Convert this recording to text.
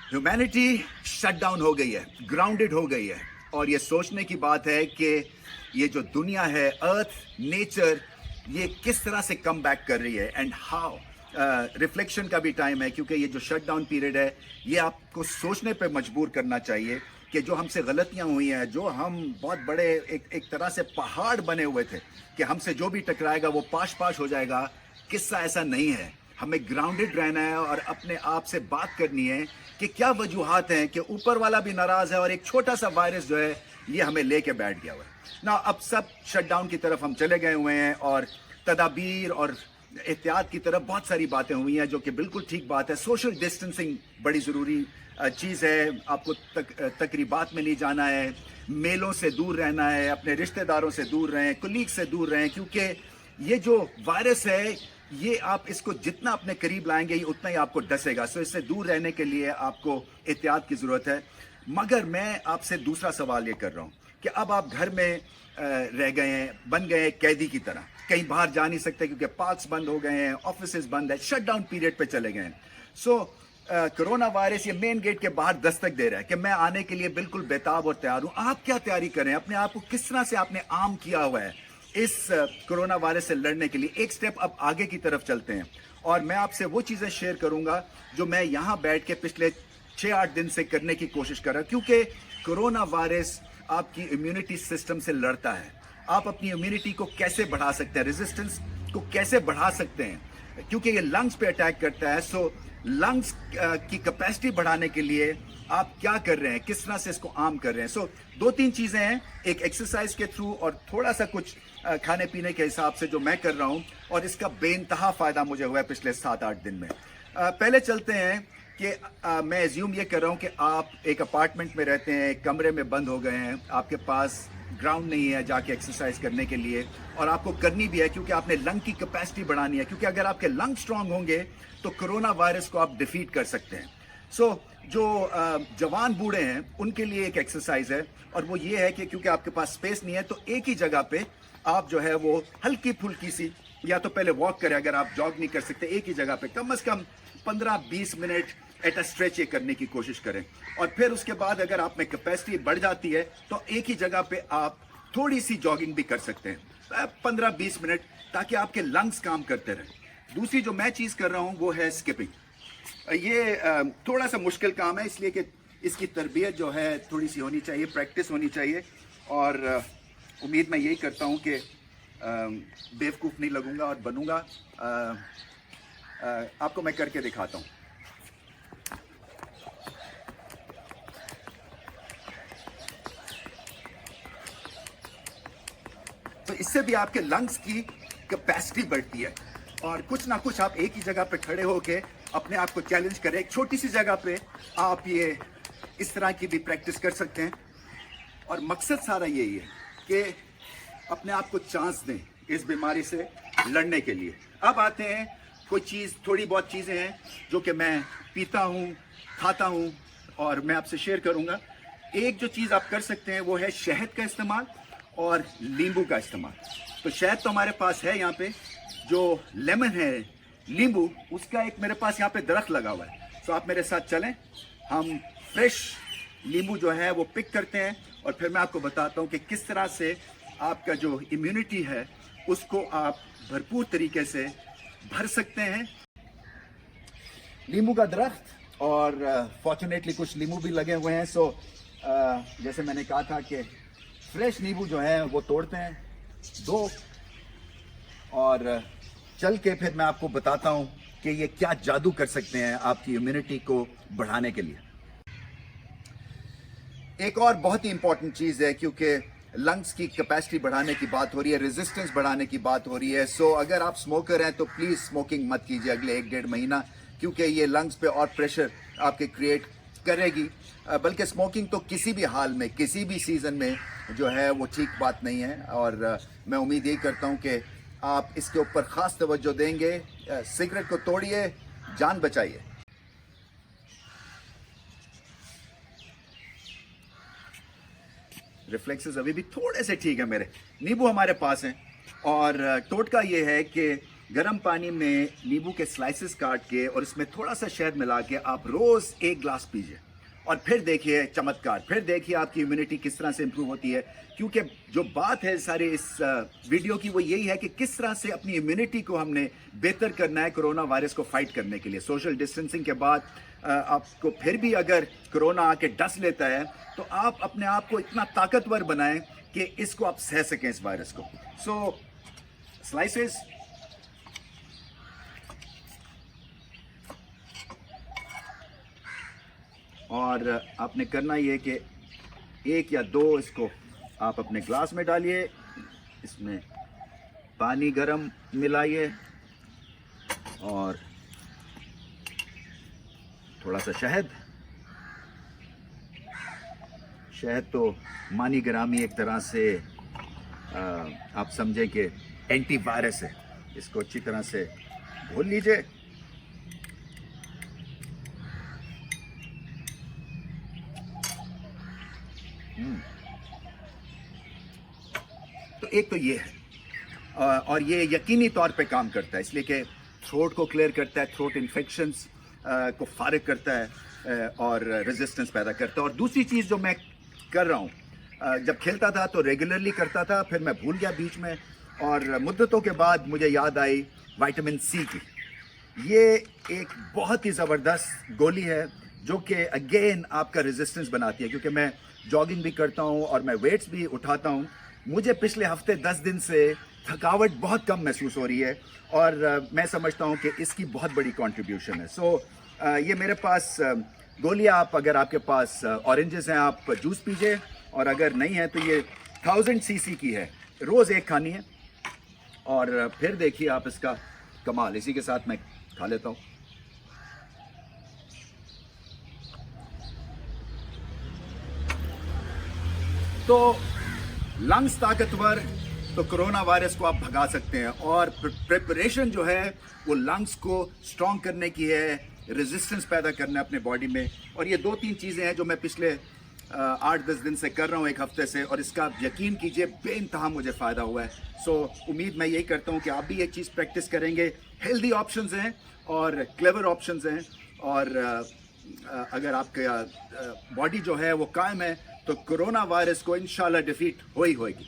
Humanity shut down हो गई है, ग्राउंडेड हो गई है, और ये सोचने की बात है कि ये जो दुनिया है, अर्थ, नेचर, ये किस तरह से कम बैक कर रही है एंड हाउ। रिफ्लेक्शन का भी टाइम है, क्योंकि ये जो शट डाउन पीरियड है ये आपको सोचने पे मजबूर करना चाहिए कि जो हमसे गलतियां हुई हैं, जो हम बहुत बड़े एक तरह से पहाड़ बने हुए थे कि हमसे जो भी टकराएगा वो पाश पाश हो जाएगा, किस्सा ऐसा नहीं है। हमें ग्राउंडेड रहना है और अपने आप से बात करनी है कि क्या वजूहात हैं कि ऊपर वाला भी नाराज है और एक छोटा सा वायरस जो है ये हमें लेके बैठ गया हुआ है ना। अब सब शटडाउन की तरफ हम चले गए हुए हैं और तदाबीर और एहतियात की तरफ बहुत सारी बातें हुई हैं, जो कि बिल्कुल ठीक बात है। सोशल डिस्टेंसिंग बड़ी ज़रूरी चीज़ है। आपको तकरीबात में नहीं जाना है, मेलों से दूर रहना है, अपने रिश्तेदारों से दूर रहें, कुलीग से दूर रहें, क्योंकि ये जो वायरस है ये आप इसको जितना अपने करीब लाएंगे ये उतना ही आपको डसेगा। सो इससे दूर रहने के लिए आपको एहतियात की ज़रूरत है। मगर मैं आपसे दूसरा सवाल ये कर रहा हूँ कि अब आप घर में रह गए हैं, बन गए हैं कैदी की तरह, कहीं बाहर जा नहीं सकते क्योंकि पार्क्स बंद हो गए हैं, ऑफिसेज बंद है, शट डाउन पीरियड पे चले गए हैं। सो कोरोना वायरस ये मेन गेट के बाहर दस्तक दे रहा है कि मैं आने के लिए बिल्कुल बेताब और तैयार हूँ। आप क्या तैयारी करें? अपने आप को किस तरह से आपने आम किया हुआ है इस कोरोना वायरस से लड़ने के लिए? एक स्टेप अब आगे की तरफ चलते हैं और मैं आपसे वो चीज़ें शेयर करूंगा जो मैं यहाँ बैठ के पिछले 6-8 दिन से करने की कोशिश कर रहा हूँ, क्योंकि कोरोना वायरस आपकी इम्यूनिटी सिस्टम से लड़ता है। आप अपनी इम्यूनिटी को कैसे बढ़ा सकते हैं, रेजिस्टेंस को कैसे बढ़ा सकते हैं, क्योंकि ये लंग्स पे अटैक करता है। सो लंग्स की कैपेसिटी बढ़ाने के लिए आप क्या कर रहे हैं, किस तरह से इसको आम कर रहे हैं? सो 2-3 चीज़ें हैं, एक एक्सरसाइज के थ्रू और थोड़ा सा कुछ खाने पीने के हिसाब से जो मैं कर रहा हूँ, और इसका बेइंतहा फ़ायदा मुझे हुआ है पिछले 7-8 दिन में। पहले चलते हैं कि मैं एज्यूम ये कर रहा हूँ कि आप एक अपार्टमेंट में रहते हैं, एक कमरे में बंद हो गए हैं, आपके पास ग्राउंड नहीं है जाके एक्सरसाइज करने के लिए, और आपको करनी भी है क्योंकि आपने लंग की कैपेसिटी बढ़ानी है, क्योंकि अगर आपके लंग स्ट्रांग होंगे तो कोरोना वायरस को आप डिफीट कर सकते हैं। सो जो जवान बूढ़े हैं उनके लिए एक एक्सरसाइज है, और वो ये है कि क्योंकि आपके पास स्पेस नहीं है तो एक ही जगह पे आप जो है वो हल्की फुल्की सी, या तो पहले वॉक करें, अगर आप जॉग नहीं कर सकते एक ही जगह पे कम से कम 15-20 मिनट एट अ स्ट्रेच ये करने की कोशिश करें। और फिर उसके बाद अगर आप में कैपेसिटी बढ़ जाती है तो एक ही जगह पे आप थोड़ी सी जॉगिंग भी कर सकते हैं 15-20 मिनट, ताकि आपके लंग्स काम करते रहें। दूसरी जो मैं चीज़ कर रहा हूँ वो है स्किपिंग। ये थोड़ा सा मुश्किल काम है, इसलिए कि इसकी तरबियत जो है थोड़ी सी होनी चाहिए, प्रैक्टिस होनी चाहिए, और उम्मीद मैं यही करता हूँ कि बेवकूफ़ नहीं लगूंगा और बनूंगा। आपको मैं करके दिखाता हूँ। तो इससे भी आपके लंग्स की कैपेसिटी बढ़ती है, और कुछ ना कुछ आप एक ही जगह पे खड़े होके अपने आप को चैलेंज करें। एक छोटी सी जगह पे आप ये इस तरह की भी प्रैक्टिस कर सकते हैं, और मकसद सारा यही है कि अपने आप को चांस दें इस बीमारी से लड़ने के लिए। अब आते हैं कोई चीज़, थोड़ी बहुत चीज़ें हैं जो कि मैं पीता हूँ, खाता हूँ, और मैं आपसे शेयर करूँगा। एक जो चीज़ आप कर सकते हैं वो है शहद का इस्तेमाल और नींबू का इस्तेमाल। तो शहद तो हमारे पास है यहाँ पे, जो लेमन है, नींबू, उसका एक मेरे पास यहाँ पे दरख्त लगा हुआ है। तो आप मेरे साथ चलें, हम फ्रेश नींबू जो है वो पिक करते हैं, और फिर मैं आपको बताता हूँ कि किस तरह से आपका जो इम्यूनिटी है उसको आप भरपूर तरीके से भर सकते हैं। नींबू का दरख्त, और फॉर्चुनेटली कुछ नींबू भी लगे हुए हैं। सो जैसे मैंने कहा था कि फ्रेश नींबू जो है वो तोड़ते हैं 2, और चल के फिर मैं आपको बताता हूँ कि ये क्या जादू कर सकते हैं आपकी इम्यूनिटी को बढ़ाने के लिए। एक और बहुत ही इंपॉर्टेंट चीज़ है, क्योंकि लंग्स की कैपेसिटी बढ़ाने की बात हो रही है, रेजिस्टेंस बढ़ाने की बात हो रही है। सो अगर आप स्मोकर हैं तो प्लीज़ स्मोकिंग मत कीजिए अगले 1-1.5 महीना, क्योंकि ये लंग्स पे और प्रेशर आपके क्रिएट करेगी। बल्कि स्मोकिंग तो किसी भी हाल में, किसी भी सीज़न में जो है वो ठीक बात नहीं है, और मैं उम्मीद यही करता हूँ कि आप इसके ऊपर ख़ास तवज्जो देंगे। सिगरेट को तोड़िए, जान बचाइए। रिफ्लेक्सेस अभी भी थोड़े से ठीक है मेरे। नींबू हमारे पास हैं, और टोटका ये है कि गर्म पानी में नींबू के स्लाइसेस काट के और इसमें थोड़ा सा शहद मिला के आप रोज़ एक ग्लास पीजिए और फिर देखिए चमत्कार, फिर देखिए आपकी इम्यूनिटी किस तरह से इम्प्रूव होती है। क्योंकि जो बात है सारे इस वीडियो की वो यही है कि किस तरह से अपनी इम्यूनिटी को हमने बेहतर करना है कोरोना वायरस को फाइट करने के लिए। सोशल डिस्टेंसिंग के बाद आपको फिर भी अगर कोरोना आके डस लेता है तो आप अपने आप को इतना ताकतवर बनाएं कि इसको आप सह सकें, इस वायरस को। सो स्लाइसेस, और आपने करना ये कि एक या दो इसको आप अपने ग्लास में डालिए, इसमें पानी गरम मिलाइए और थोड़ा सा शहद। शहद तो मानी ग्रामी एक तरह से आप समझें कि एंटी वायरस है। इसको अच्छी तरह से घोल लीजिए। तो एक तो ये है और ये यकीनी तौर पे काम करता है, इसलिए कि थ्रोट को क्लियर करता है, थ्रोट इन्फेक्शंस को फारिग करता है और रेजिस्टेंस पैदा करता है। और दूसरी चीज़ जो मैं कर रहा हूँ, जब खेलता था तो रेगुलरली करता था, फिर मैं भूल गया बीच में और मुद्दतों के बाद मुझे याद आई विटामिन सी की। ये एक बहुत ही ज़बरदस्त गोली है जो कि अगेन आपका रेजिस्टेंस बनाती है। क्योंकि मैं जॉगिंग भी करता हूँ और मैं वेट्स भी उठाता हूँ, मुझे पिछले हफ्ते 10 दिन से थकावट बहुत कम महसूस हो रही है और मैं समझता हूँ कि इसकी बहुत बड़ी कंट्रीब्यूशन है। सो ये मेरे पास गोलियाँ, आप अगर आपके पास ऑरेंजेस हैं आप जूस पीजिए, और अगर नहीं है तो ये 1000 सीसी की है, रोज़ एक खानी है और फिर देखिए आप इसका कमाल। इसी के साथ मैं खा लेता हूँ। तो लंग्स ताकतवर तो कोरोना वायरस को आप भगा सकते हैं, और प्रिपरेशन जो है वो लंग्स को स्ट्रॉन्ग करने की है, रेजिस्टेंस पैदा करना है अपने बॉडी में। और ये 2-3 चीज़ें हैं जो मैं पिछले 8-10 दिन से कर रहा हूँ, एक हफ्ते से, और इसका यकीन कीजिए बेइंतहा मुझे फ़ायदा हुआ है। सो उम्मीद मैं यही करता हूँ कि आप भी ये चीज़ प्रैक्टिस करेंगे। हेल्दी ऑप्शंस हैं और क्लेवर ऑप्शंस हैं, और अगर आपका बॉडी जो है वो कायम है तो कोरोना वायरस को इंशाल्लाह डिफीट हो ही होएगी।